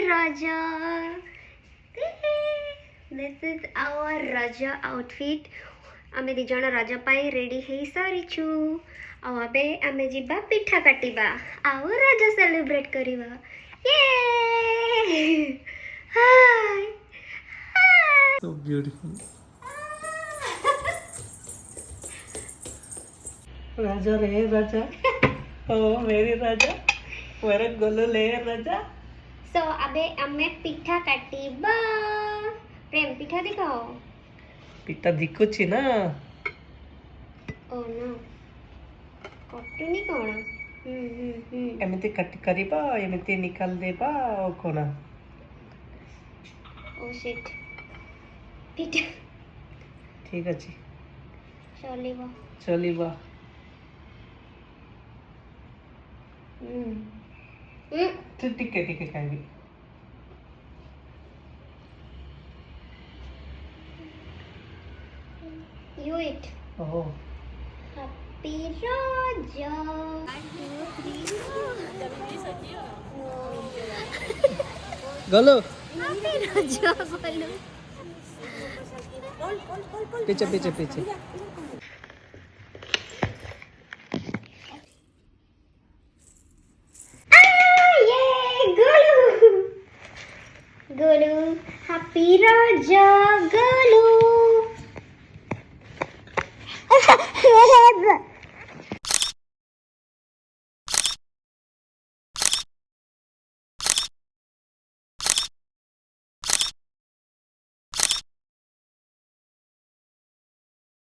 Raja. This is our Raja outfit. आमे दी जण राजा पाई ready है सारी छु आ अबे आमे जीबा पिठा काटिबा आओ राजा सेलिब्रेट करिबा ये हाय So beautiful. राजा रे राजा ओ मेरी राजा मेरा गोलू ले राजा सो अबे आमे पिठा काटिबा प्रेम पिठा दिखाओ पिता दिखुची ना ओ नो कटुनी कोण एमिति कट करिबा एमिति निकाल देबा ओ कोना ओ शिट पिठा ठीक अछि चलिबा चलिबा तो टिके खाइबी You eat. Oh Happy Raja. Golu Happy Raja बोलो. पीछे पीछे पीछे Yay, Golu. Golu. Happy Raja, Golu.